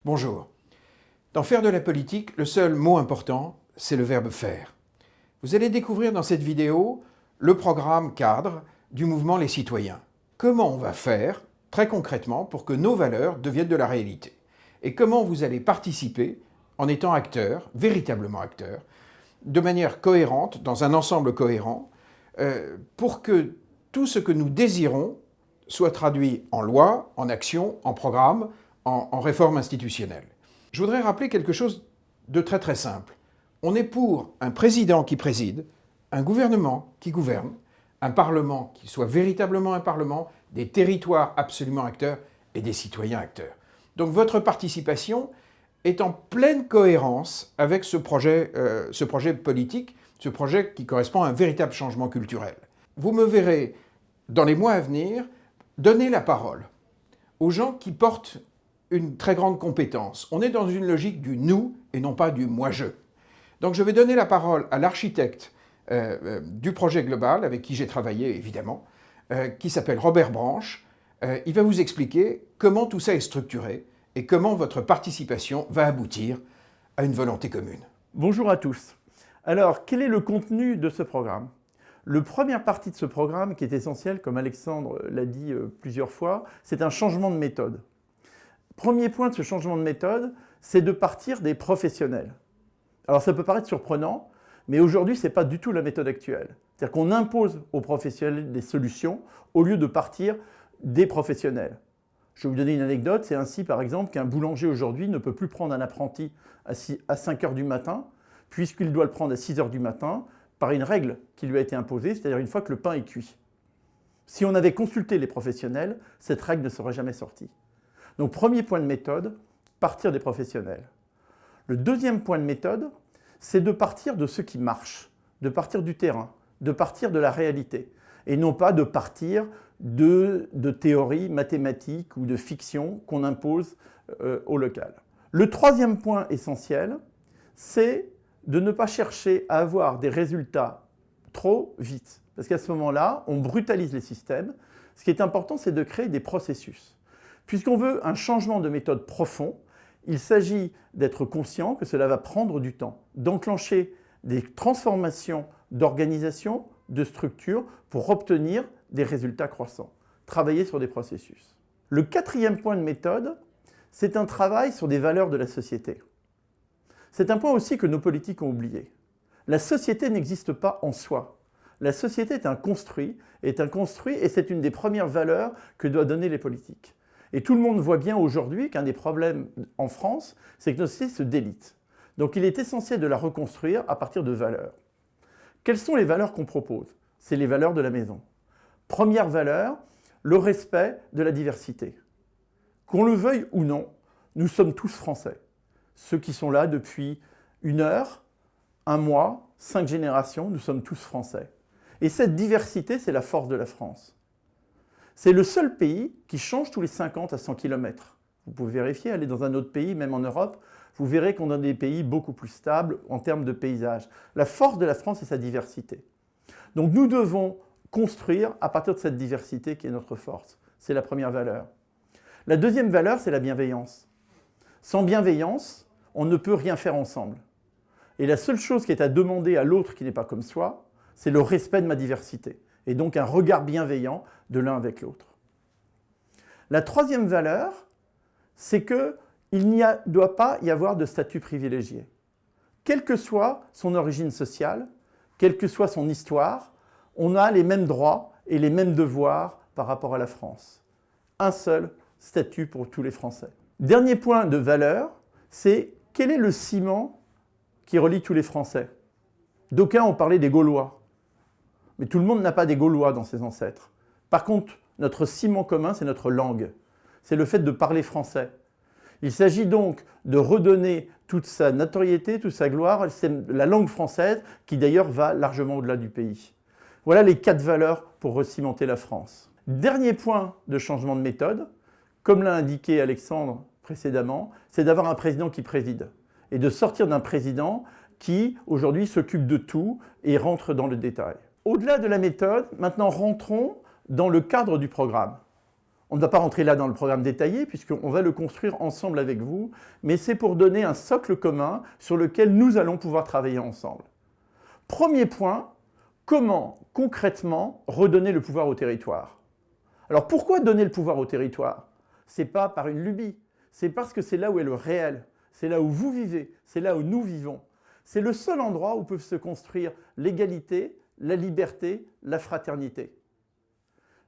Bonjour. Dans faire de la politique, le seul mot important, c'est le verbe faire. Vous allez découvrir dans cette vidéo le programme cadre du mouvement Les Citoyens. Comment on va faire, très concrètement, pour que nos valeurs deviennent de la réalité. Et comment vous allez participer en étant acteur, véritablement acteur, de manière cohérente, dans un ensemble cohérent, pour que tout ce que nous désirons soit traduit en loi, en action, en programme, en réforme institutionnelle. Je voudrais rappeler quelque chose de très très simple. On est pour un président qui préside, un gouvernement qui gouverne, un parlement qui soit véritablement un parlement, des territoires absolument acteurs et des citoyens acteurs. Donc votre participation est en pleine cohérence avec ce projet politique, ce projet qui correspond à un véritable changement culturel. Vous me verrez, dans les mois à venir, donner la parole aux gens qui portent une très grande compétence. On est dans une logique du « nous » et non pas du « moi-je ». Donc je vais donner la parole à l'architecte du projet global, avec qui j'ai travaillé évidemment, qui s'appelle Robert Branche. Il va vous expliquer comment tout ça est structuré et comment votre participation va aboutir à une volonté commune. Bonjour à tous. Alors, quel est le contenu de ce programme ? La première partie de ce programme, qui est essentielle, comme Alexandre l'a dit plusieurs fois, c'est un changement de méthode. Premier point de ce changement de méthode, c'est de partir des professionnels. Alors ça peut paraître surprenant, mais aujourd'hui, ce n'est pas du tout la méthode actuelle. C'est-à-dire qu'on impose aux professionnels des solutions au lieu de partir des professionnels. Je vais vous donner une anecdote, c'est ainsi par exemple qu'un boulanger aujourd'hui ne peut plus prendre un apprenti à 5 h du matin, puisqu'il doit le prendre à 6 h du matin, par une règle qui lui a été imposée, c'est-à-dire une fois que le pain est cuit. Si on avait consulté les professionnels, cette règle ne serait jamais sortie. Donc premier point de méthode, partir des professionnels. Le deuxième point de méthode, c'est de partir de ce qui marche, de partir du terrain, de partir de la réalité, et non pas de partir de théories mathématiques ou de fiction qu'on impose au local. Le troisième point essentiel, c'est de ne pas chercher à avoir des résultats trop vite. Parce qu'à ce moment-là, on brutalise les systèmes. Ce qui est important, c'est de créer des processus. Puisqu'on veut un changement de méthode profond, il s'agit d'être conscient que cela va prendre du temps, d'enclencher des transformations d'organisation, de structure pour obtenir des résultats croissants. Travailler sur des processus. Le quatrième point de méthode, c'est un travail sur des valeurs de la société. C'est un point aussi que nos politiques ont oublié. La société n'existe pas en soi. La société est un construit et c'est une des premières valeurs que doivent donner les politiques. Et tout le monde voit bien aujourd'hui qu'un des problèmes en France, c'est que notre société se délite. Donc il est essentiel de la reconstruire à partir de valeurs. Quelles sont les valeurs qu'on propose ? C'est les valeurs de la maison. Première valeur, le respect de la diversité. Qu'on le veuille ou non, nous sommes tous français. Ceux qui sont là depuis 1 heure, 1 mois, 5 générations, nous sommes tous français. Et cette diversité, c'est la force de la France. C'est le seul pays qui change tous les 50 à 100 km. Vous pouvez vérifier, aller dans un autre pays, même en Europe, vous verrez qu'on a des pays beaucoup plus stables en termes de paysage. La force de la France, c'est sa diversité. Donc nous devons construire à partir de cette diversité qui est notre force. C'est la première valeur. La deuxième valeur, c'est la bienveillance. Sans bienveillance, on ne peut rien faire ensemble. Et la seule chose qui est à demander à l'autre qui n'est pas comme soi, c'est le respect de ma diversité. Et donc un regard bienveillant de l'un avec l'autre. La troisième valeur, c'est qu'il ne doit pas y avoir de statut privilégié. Quelle que soit son origine sociale, quelle que soit son histoire, on a les mêmes droits et les mêmes devoirs par rapport à la France. Un seul statut pour tous les Français. Dernier point de valeur, c'est quel est le ciment qui relie tous les Français ? D'aucuns ont parlé des Gaulois. Mais tout le monde n'a pas des Gaulois dans ses ancêtres. Par contre, notre ciment commun, c'est notre langue. C'est le fait de parler français. Il s'agit donc de redonner toute sa notoriété, toute sa gloire. C'est la langue française qui d'ailleurs va largement au-delà du pays. Voilà les 4 valeurs pour recimenter la France. Dernier point de changement de méthode, comme l'a indiqué Alexandre précédemment, c'est d'avoir un président qui préside. Et de sortir d'un président qui, aujourd'hui, s'occupe de tout et rentre dans le détail. Au-delà de la méthode, maintenant rentrons dans le cadre du programme. On ne va pas rentrer là dans le programme détaillé puisqu'on va le construire ensemble avec vous, mais c'est pour donner un socle commun sur lequel nous allons pouvoir travailler ensemble. Premier point, comment concrètement redonner le pouvoir au territoire? Alors pourquoi donner le pouvoir au territoire? Ce n'est pas par une lubie, c'est parce que c'est là où est le réel, c'est là où vous vivez, c'est là où nous vivons. C'est le seul endroit où peuvent se construire l'égalité, la liberté, la fraternité.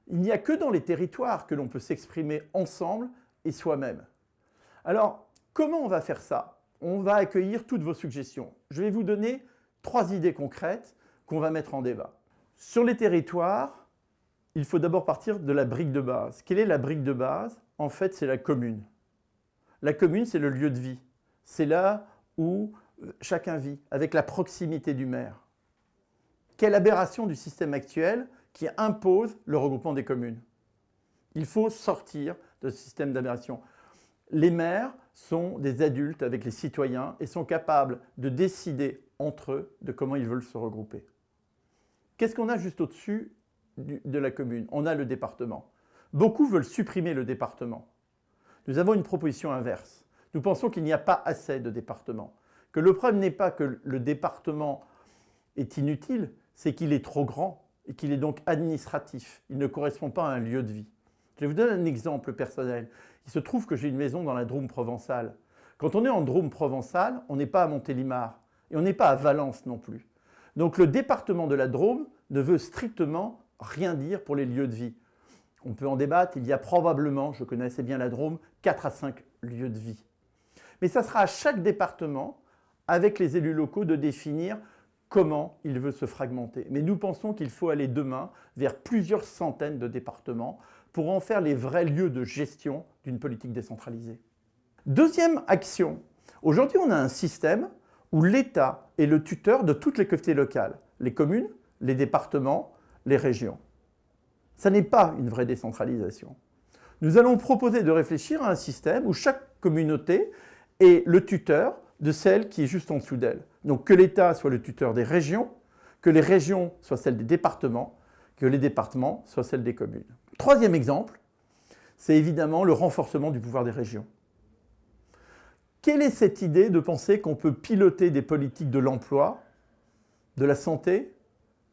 Il n'y a que dans les territoires que l'on peut s'exprimer ensemble et soi-même. Alors, comment on va faire ça? On va accueillir toutes vos suggestions. Je vais vous donner 3 idées concrètes qu'on va mettre en débat. Sur les territoires, il faut d'abord partir de la brique de base. Quelle est la brique de base? En fait, c'est la commune. La commune, c'est le lieu de vie. C'est là où chacun vit, avec la proximité du maire. Quelle aberration du système actuel qui impose le regroupement des communes. Il faut sortir de ce système d'aberration. Les maires sont des adultes avec les citoyens et sont capables de décider entre eux de comment ils veulent se regrouper. Qu'est-ce qu'on a juste au-dessus de la commune? On a le département. Beaucoup veulent supprimer le département. Nous avons une proposition inverse. Nous pensons qu'il n'y a pas assez de départements. Que le problème n'est pas que le département est inutile, c'est qu'il est trop grand et qu'il est donc administratif. Il ne correspond pas à un lieu de vie. Je vais vous donner un exemple personnel. Il se trouve que j'ai une maison dans la Drôme provençale. Quand on est en Drôme provençale, on n'est pas à Montélimar et on n'est pas à Valence non plus. Donc le département de la Drôme ne veut strictement rien dire pour les lieux de vie. On peut en débattre, il y a probablement, je connais assez bien la Drôme, 4 à 5 lieux de vie. Mais ça sera à chaque département, avec les élus locaux, de définir comment il veut se fragmenter. Mais nous pensons qu'il faut aller demain vers plusieurs centaines de départements pour en faire les vrais lieux de gestion d'une politique décentralisée. Deuxième action. Aujourd'hui, on a un système où l'État est le tuteur de toutes les collectivités locales, les communes, les départements, les régions. Ça n'est pas une vraie décentralisation. Nous allons proposer de réfléchir à un système où chaque communauté est le tuteur de celle qui est juste en dessous d'elle. Donc que l'État soit le tuteur des régions, que les régions soient celles des départements, que les départements soient celles des communes. Troisième exemple, c'est évidemment le renforcement du pouvoir des régions. Quelle est cette idée de penser qu'on peut piloter des politiques de l'emploi, de la santé,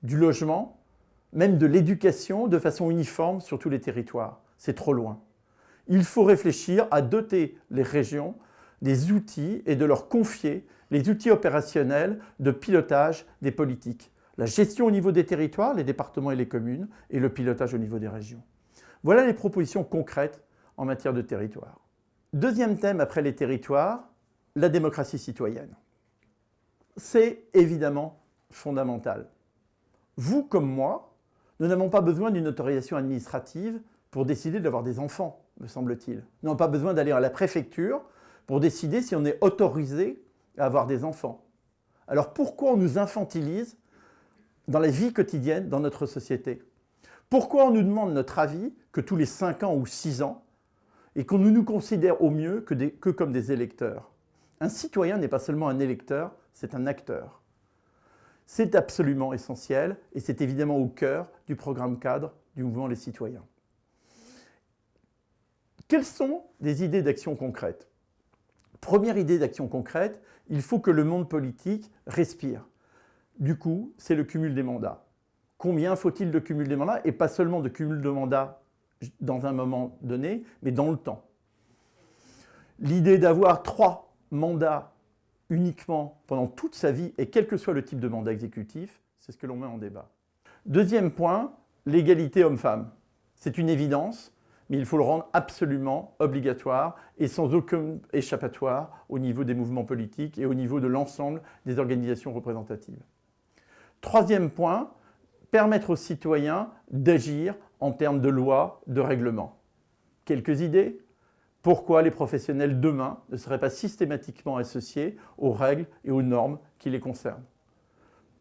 du logement, même de l'éducation de façon uniforme sur tous les territoires? C'est trop loin. Il faut réfléchir à doter les régions des outils et de leur confier les outils opérationnels de pilotage des politiques. La gestion au niveau des territoires, les départements et les communes, et le pilotage au niveau des régions. Voilà les propositions concrètes en matière de territoire. Deuxième thème après les territoires, la démocratie citoyenne. C'est évidemment fondamental. Vous comme moi, nous n'avons pas besoin d'une autorisation administrative pour décider d'avoir des enfants, me semble-t-il. Nous n'avons pas besoin d'aller à la préfecture pour décider si on est autorisé à avoir des enfants. Alors pourquoi on nous infantilise dans la vie quotidienne, dans notre société? Pourquoi on nous demande notre avis que tous les 5 ans ou 6 ans et qu'on ne nous considère au mieux que comme des électeurs? Un citoyen n'est pas seulement un électeur, c'est un acteur. C'est absolument essentiel et c'est évidemment au cœur du programme cadre du mouvement Les Citoyens. Quelles sont des idées d'action concrètes? Première idée d'action concrète, il faut que le monde politique respire. Du coup, c'est le cumul des mandats. Combien faut-il de cumul des mandats? Et pas seulement de cumul de mandats dans un moment donné, mais dans le temps. L'idée d'avoir 3 mandats uniquement pendant toute sa vie, et quel que soit le type de mandat exécutif, c'est ce que l'on met en débat. Deuxième point, l'égalité homme-femme. C'est une évidence, mais il faut le rendre absolument obligatoire et sans aucun échappatoire au niveau des mouvements politiques et au niveau de l'ensemble des organisations représentatives. Troisième point, permettre aux citoyens d'agir en termes de lois, de règlements. Quelques idées? Pourquoi les professionnels demain ne seraient pas systématiquement associés aux règles et aux normes qui les concernent?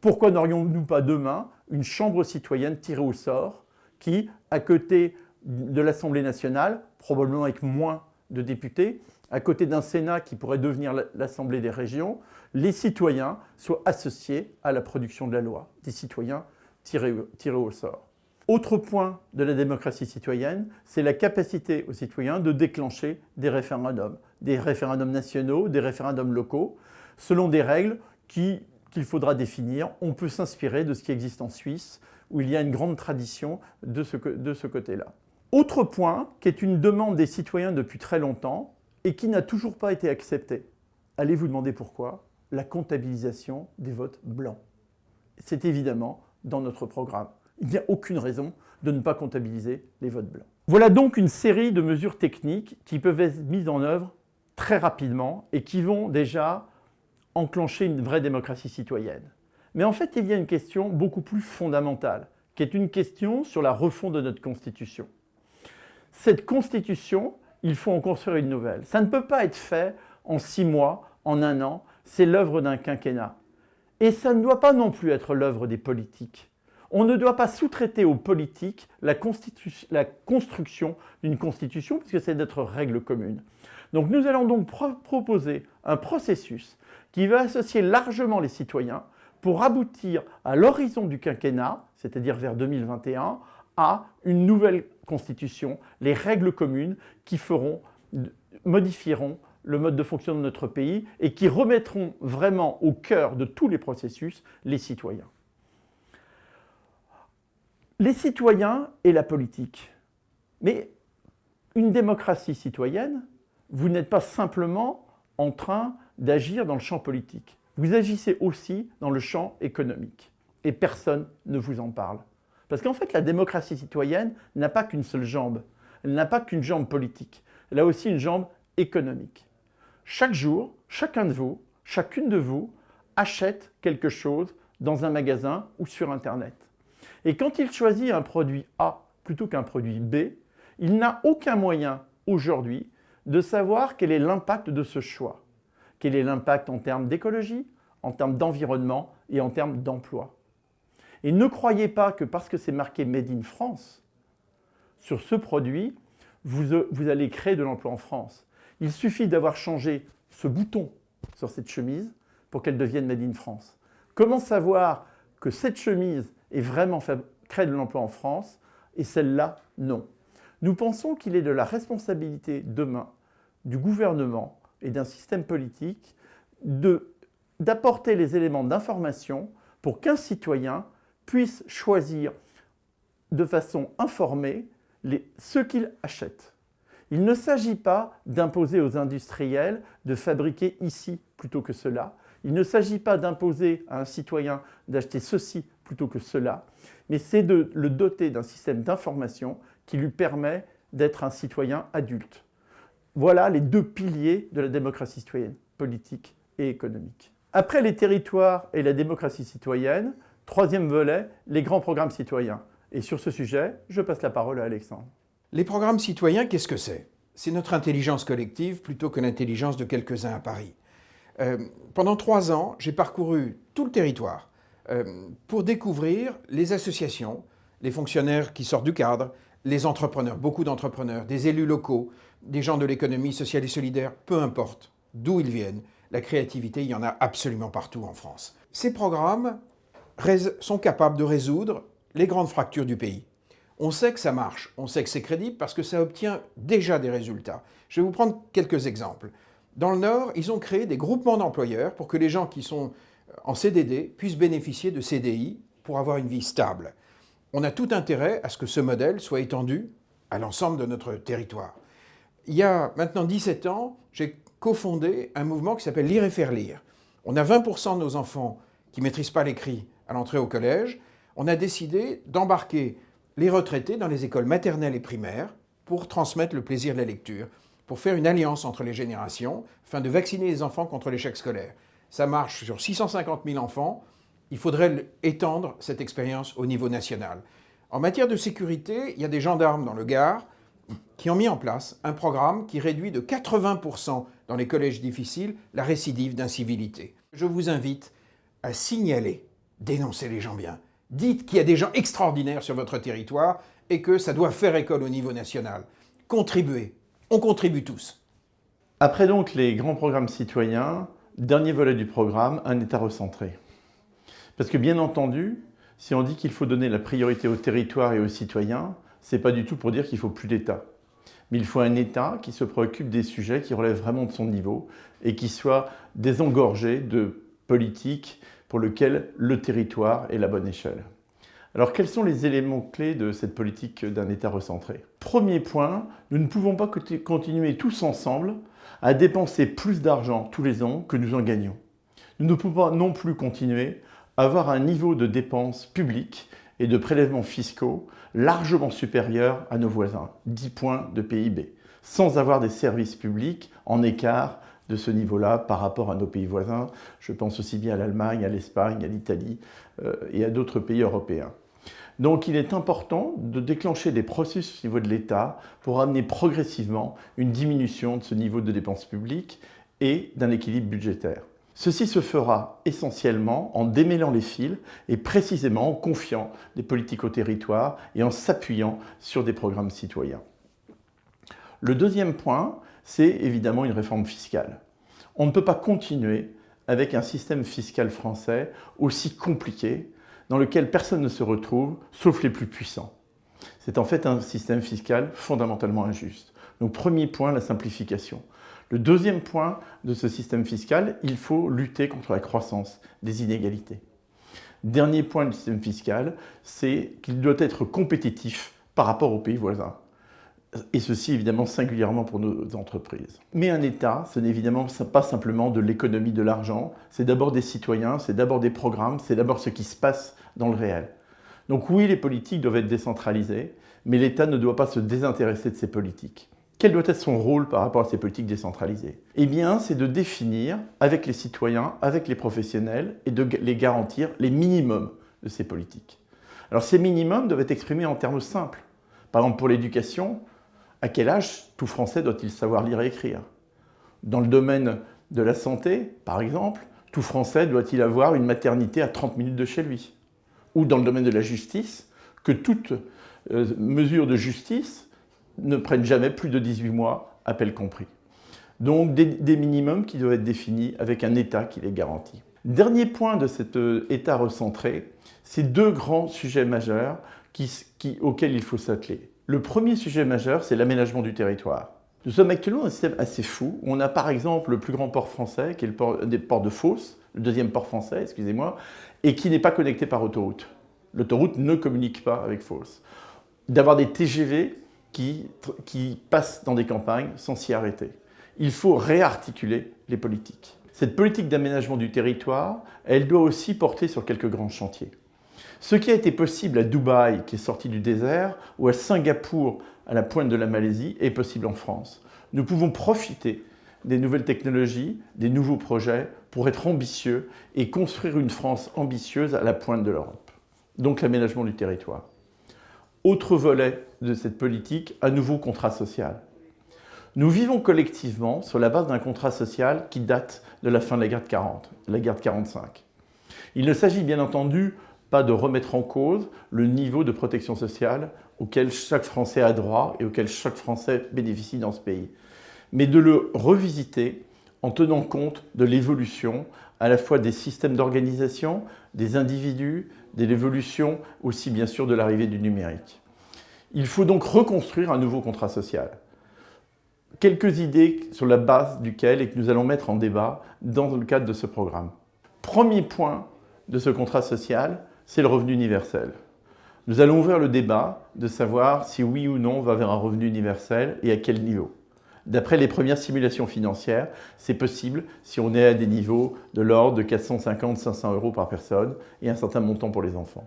Pourquoi n'aurions-nous pas demain une chambre citoyenne tirée au sort qui, à côté de l'Assemblée nationale, probablement avec moins de députés, à côté d'un Sénat qui pourrait devenir l'Assemblée des régions, les citoyens soient associés à la production de la loi, des citoyens tirés au sort? Autre point de la démocratie citoyenne, c'est la capacité aux citoyens de déclencher des référendums nationaux, des référendums locaux, selon des règles qu'il faudra définir. On peut s'inspirer de ce qui existe en Suisse, où il y a une grande tradition de ce côté-là. Autre point, qui est une demande des citoyens depuis très longtemps et qui n'a toujours pas été acceptée. Allez vous demander pourquoi? La comptabilisation des votes blancs. C'est évidemment dans notre programme. Il n'y a aucune raison de ne pas comptabiliser les votes blancs. Voilà donc une série de mesures techniques qui peuvent être mises en œuvre très rapidement et qui vont déjà enclencher une vraie démocratie citoyenne. Mais en fait, il y a une question beaucoup plus fondamentale, qui est une question sur la refonte de notre Constitution. Cette Constitution, il faut en construire une nouvelle. Ça ne peut pas être fait en 6 mois, en 1 an, c'est l'œuvre d'un quinquennat. Et ça ne doit pas non plus être l'œuvre des politiques. On ne doit pas sous-traiter aux politiques la construction d'une constitution, puisque c'est notre règle commune. Donc nous allons donc proposer un processus qui va associer largement les citoyens pour aboutir à l'horizon du quinquennat, c'est-à-dire vers 2021, à une nouvelle constitution, les règles communes qui modifieront le mode de fonctionnement de notre pays et qui remettront vraiment au cœur de tous les processus les citoyens. Les citoyens et la politique. Mais une démocratie citoyenne, vous n'êtes pas simplement en train d'agir dans le champ politique. Vous agissez aussi dans le champ économique. Et personne ne vous en parle. Parce qu'en fait, la démocratie citoyenne n'a pas qu'une seule jambe. Elle n'a pas qu'une jambe politique. Elle a aussi une jambe économique. Chaque jour, chacun de vous, chacune de vous, achète quelque chose dans un magasin ou sur Internet. Et quand il choisit un produit A plutôt qu'un produit B, il n'a aucun moyen aujourd'hui de savoir quel est l'impact de ce choix. Quel est l'impact en termes d'écologie, en termes d'environnement et en termes d'emploi. Et ne croyez pas que parce que c'est marqué Made in France, sur ce produit, vous allez créer de l'emploi en France. Il suffit d'avoir changé ce bouton sur cette chemise pour qu'elle devienne Made in France. Comment savoir que cette chemise est vraiment crée de l'emploi en France et celle-là, non. Nous pensons qu'il est de la responsabilité demain du gouvernement et d'un système politique d'apporter les éléments d'information pour qu'un citoyen puisse choisir de façon informée ce qu'il achète. Il ne s'agit pas d'imposer aux industriels de fabriquer ici plutôt que cela. Il ne s'agit pas d'imposer à un citoyen d'acheter ceci plutôt que cela, mais c'est de le doter d'un système d'information qui lui permet d'être un citoyen adulte. Voilà les 2 piliers de la démocratie citoyenne, politique et économique. Après les territoires et la démocratie citoyenne, 3e volet, les grands programmes citoyens. Et sur ce sujet, je passe la parole à Alexandre. Les programmes citoyens, qu'est-ce que c'est? C'est notre intelligence collective plutôt que l'intelligence de quelques-uns à Paris. Pendant 3 ans, j'ai parcouru tout le territoire pour découvrir les associations, les fonctionnaires qui sortent du cadre, les entrepreneurs, beaucoup d'entrepreneurs, des élus locaux, des gens de l'économie sociale et solidaire, peu importe d'où ils viennent. La créativité, il y en a absolument partout en France. Ces programmes sont capables de résoudre les grandes fractures du pays. On sait que ça marche, on sait que c'est crédible parce que ça obtient déjà des résultats. Je vais vous prendre quelques exemples. Dans le Nord, ils ont créé des groupements d'employeurs pour que les gens qui sont en CDD puissent bénéficier de CDI pour avoir une vie stable. On a tout intérêt à ce que ce modèle soit étendu à l'ensemble de notre territoire. Il y a maintenant 17 ans, j'ai cofondé un mouvement qui s'appelle Lire et faire lire. On a 20% de nos enfants qui ne maîtrisent pas l'écrit à l'entrée au collège. On a décidé d'embarquer les retraités dans les écoles maternelles et primaires pour transmettre le plaisir de la lecture, pour faire une alliance entre les générations, afin de vacciner les enfants contre l'échec scolaire. Ça marche sur 650 000 enfants. Il faudrait étendre cette expérience au niveau national. En matière de sécurité, il y a des gendarmes dans le Gard qui ont mis en place un programme qui réduit de 80% dans les collèges difficiles la récidive d'incivilité. Je vous invite à signaler, dénoncer les gens bien. Dites qu'il y a des gens extraordinaires sur votre territoire et que ça doit faire école au niveau national. Contribuez. On contribue tous. Après donc les grands programmes citoyens, dernier volet du programme, un État recentré. Parce que bien entendu, Si on dit qu'il faut donner la priorité au territoire et aux citoyens, ce n'est pas du tout pour dire qu'il ne faut plus d'État. Mais il faut un État qui se préoccupe des sujets qui relèvent vraiment de son niveau et qui soit désengorgé de politiques pour lesquelles le territoire est la bonne échelle. Alors, quels sont les éléments clés de cette politique d'un État recentré? Premier point, nous ne pouvons pas continuer tous ensemble à dépenser plus d'argent tous les ans que nous en gagnons. Nous ne pouvons pas non plus continuer à avoir un niveau de dépenses publiques et de prélèvements fiscaux largement supérieur à nos voisins, 10 points de PIB, sans avoir des services publics en écart de ce niveau-là par rapport à nos pays voisins. Je pense aussi bien à l'Allemagne, à l'Espagne, à l'Italie et à d'autres pays européens. Donc il est important de déclencher des processus au niveau de l'État pour amener progressivement une diminution de ce niveau de dépenses publiques et d'un équilibre budgétaire. Ceci se fera essentiellement en démêlant les fils et précisément en confiant des politiques au territoire et en s'appuyant sur des programmes citoyens. Le deuxième point, c'est évidemment une réforme fiscale. On ne peut pas continuer avec un système fiscal français aussi compliqué dans lequel personne ne se retrouve, sauf les plus puissants. C'est en fait un système fiscal fondamentalement injuste. Donc premier point, la simplification. Le deuxième point de ce système fiscal, il faut lutter contre la croissance des inégalités. Dernier point du système fiscal, c'est qu'il doit être compétitif par rapport aux pays voisins. Et ceci évidemment singulièrement pour nos entreprises. Mais un État, ce n'est évidemment pas simplement de l'économie de l'argent, c'est d'abord des citoyens, c'est d'abord des programmes, c'est d'abord ce qui se passe dans le réel. Donc oui, les politiques doivent être décentralisées, mais l'État ne doit pas se désintéresser de ces politiques. Quel doit être son rôle par rapport à ces politiques décentralisées? Eh bien, c'est de définir avec les citoyens, avec les professionnels et de les garantir les minimums de ces politiques. Alors ces minimums doivent être exprimés en termes simples. Par exemple, pour l'éducation, à quel âge tout Français doit-il savoir lire et écrire? Dans le domaine de la santé, par exemple, tout Français doit-il avoir une maternité à 30 minutes de chez lui? Ou dans le domaine de la justice, que toute mesure de justice ne prennent jamais plus de 18 mois, appel compris. Donc des minimums qui doivent être définis avec un État qui les garantit. Dernier point de cet État recentré, c'est deux grands sujets majeurs auxquels il faut s'atteler. Le premier sujet majeur, c'est l'aménagement du territoire. Nous sommes actuellement dans un système assez fou. On a par exemple le plus grand port français, qui est le port de Fos, le deuxième port français, excusez-moi, et qui n'est pas connecté par autoroute. L'autoroute ne communique pas avec Fos. D'avoir des TGV qui passent dans des campagnes sans s'y arrêter. Il faut réarticuler les politiques. Cette politique d'aménagement du territoire, elle doit aussi porter sur quelques grands chantiers. Ce qui a été possible à Dubaï, qui est sorti du désert, ou à Singapour, à la pointe de la Malaisie, est possible en France. Nous pouvons profiter des nouvelles technologies, des nouveaux projets, pour être ambitieux et construire une France ambitieuse à la pointe de l'Europe. Donc l'aménagement du territoire. Autre volet de cette politique, à nouveau contrat social. Nous vivons collectivement sur la base d'un contrat social qui date de la fin de la guerre de 40, de la guerre de 45. Il ne s'agit bien entendu pas de remettre en cause le niveau de protection sociale auquel chaque Français a droit et auquel chaque Français bénéficie dans ce pays, mais de le revisiter en tenant compte de l'évolution à la fois des systèmes d'organisation, des individus, de l'évolution aussi bien sûr de l'arrivée du numérique. Il faut donc reconstruire un nouveau contrat social. Quelques idées sur la base duquel et que nous allons mettre en débat dans le cadre de ce programme. Premier point de ce contrat social, c'est le revenu universel. Nous allons ouvrir le débat de savoir si oui ou non on va vers un revenu universel et à quel niveau. D'après les premières simulations financières, c'est possible si on est à des niveaux de l'ordre de 450-500 € par personne et un certain montant pour les enfants.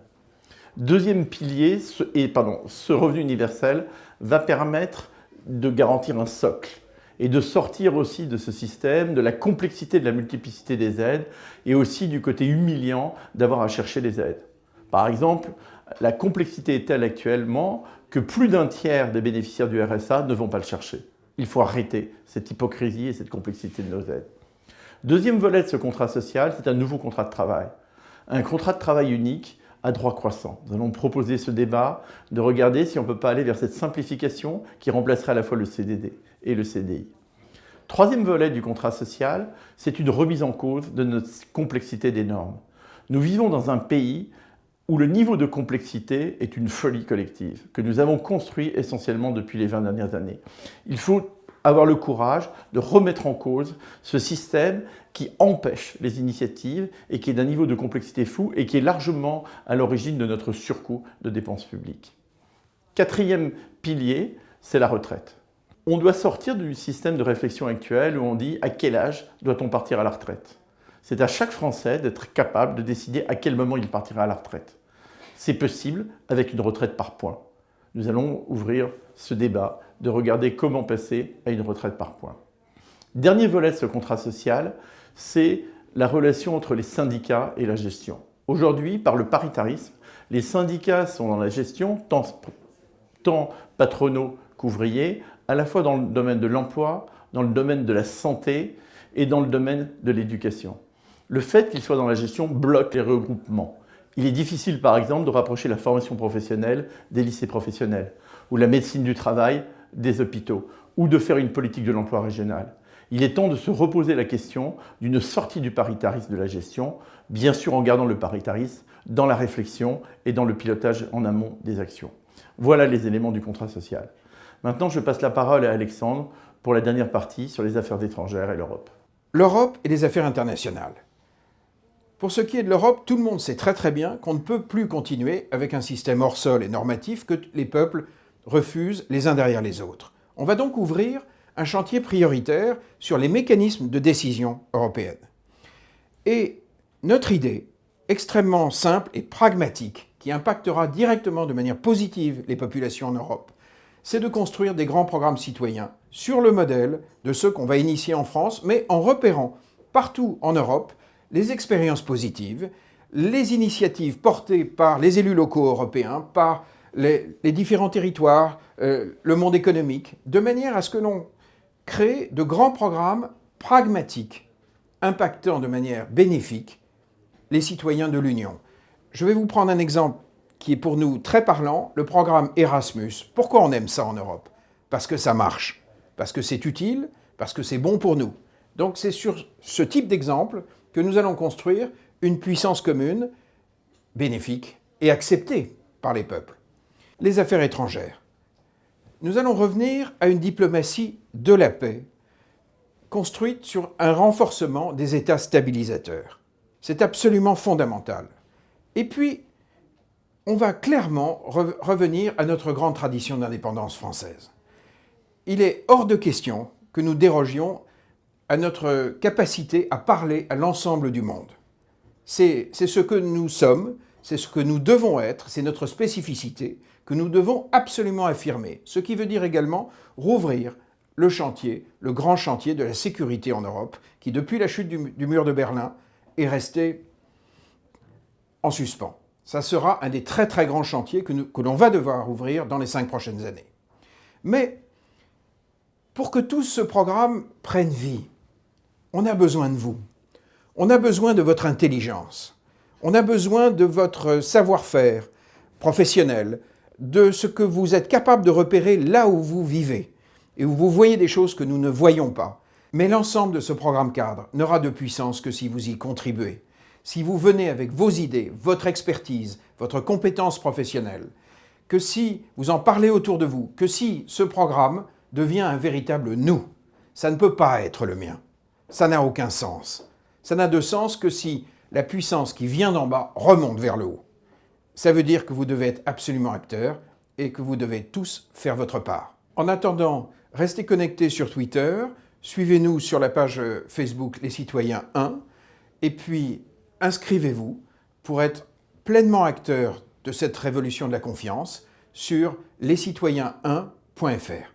Deuxième pilier, ce revenu universel va permettre de garantir un socle et de sortir aussi de ce système, de la complexité de la multiplicité des aides et aussi du côté humiliant d'avoir à chercher les aides. Par exemple, la complexité est telle actuellement que plus d'un tiers des bénéficiaires du RSA ne vont pas le chercher. Il faut arrêter cette hypocrisie et cette complexité de nos aides. Deuxième volet de ce contrat social, c'est un nouveau contrat de travail. Un contrat de travail unique à droit croissant. Nous allons proposer ce débat de regarder si on ne peut pas aller vers cette simplification qui remplacerait à la fois le CDD et le CDI. Troisième volet du contrat social, c'est une remise en cause de notre complexité des normes. Nous vivons dans un pays où le niveau de complexité est une folie collective, que nous avons construit essentiellement depuis les 20 dernières années. Il faut avoir le courage de remettre en cause ce système qui empêche les initiatives et qui est d'un niveau de complexité fou et qui est largement à l'origine de notre surcoût de dépenses publiques. Quatrième pilier, c'est la retraite. On doit sortir du système de réflexion actuel où on dit à quel âge doit-on partir à la retraite. C'est à chaque Français d'être capable de décider à quel moment il partira à la retraite. C'est possible avec une retraite par points. Nous allons ouvrir ce débat de regarder comment passer à une retraite par points. Dernier volet de ce contrat social, c'est la relation entre les syndicats et la gestion. Aujourd'hui, par le paritarisme, les syndicats sont dans la gestion, tant patronaux qu'ouvriers, à la fois dans le domaine de l'emploi, dans le domaine de la santé et dans le domaine de l'éducation. Le fait qu'ils soient dans la gestion bloque les regroupements. Il est difficile, par exemple, de rapprocher la formation professionnelle des lycées professionnels, ou la médecine du travail des hôpitaux, ou de faire une politique de l'emploi régional. Il est temps de se reposer la question d'une sortie du paritarisme de la gestion, bien sûr en gardant le paritarisme dans la réflexion et dans le pilotage en amont des actions. Voilà les éléments du contrat social. Maintenant, je passe la parole à Alexandre pour la dernière partie sur les affaires étrangères et l'Europe. L'Europe et les affaires internationales. Pour ce qui est de l'Europe, tout le monde sait très bien qu'on ne peut plus continuer avec un système hors sol et normatif que les peuples refusent les uns derrière les autres. On va donc ouvrir un chantier prioritaire sur les mécanismes de décision européenne. Et notre idée, extrêmement simple et pragmatique, qui impactera directement de manière positive les populations en Europe, c'est de construire des grands programmes citoyens sur le modèle de ceux qu'on va initier en France, mais en repérant partout en Europe les expériences positives, les initiatives portées par les élus locaux européens, par les différents territoires, le monde économique, de manière à ce que l'on crée de grands programmes pragmatiques, impactant de manière bénéfique les citoyens de l'Union. Je vais vous prendre un exemple qui est pour nous très parlant, le programme Erasmus. Pourquoi on aime ça en Europe? Parce que ça marche, parce que c'est utile, parce que c'est bon pour nous. Donc c'est sur ce type d'exemple que nous allons construire une puissance commune, bénéfique et acceptée par les peuples. Les affaires étrangères. Nous allons revenir à une diplomatie de la paix, construite sur un renforcement des États stabilisateurs. C'est absolument fondamental. Et puis, on va clairement revenir à notre grande tradition d'indépendance française. Il est hors de question que nous dérogions à notre capacité à parler à l'ensemble du monde. C'est ce que nous sommes, c'est ce que nous devons être, c'est notre spécificité que nous devons absolument affirmer. Ce qui veut dire également rouvrir le chantier, le grand chantier de la sécurité en Europe, qui depuis la chute du mur de Berlin est resté en suspens. Ça sera un des très très grands chantiers que l'on va devoir ouvrir dans les 5 prochaines années. Mais pour que tout ce programme prenne vie, on a besoin de vous. On a besoin de votre intelligence. On a besoin de votre savoir-faire professionnel, de ce que vous êtes capable de repérer là où vous vivez et où vous voyez des choses que nous ne voyons pas. Mais l'ensemble de ce programme cadre n'aura de puissance que si vous y contribuez. Si vous venez avec vos idées, votre expertise, votre compétence professionnelle, que si vous en parlez autour de vous, que si ce programme devient un véritable nous. Ça ne peut pas être le mien. Ça n'a aucun sens. Ça n'a de sens que si la puissance qui vient d'en bas remonte vers le haut. Ça veut dire que vous devez être absolument acteurs et que vous devez tous faire votre part. En attendant, restez connectés sur Twitter, suivez-nous sur la page Facebook Les Citoyens 1, et puis inscrivez-vous pour être pleinement acteur de cette révolution de la confiance sur lescitoyens1.fr.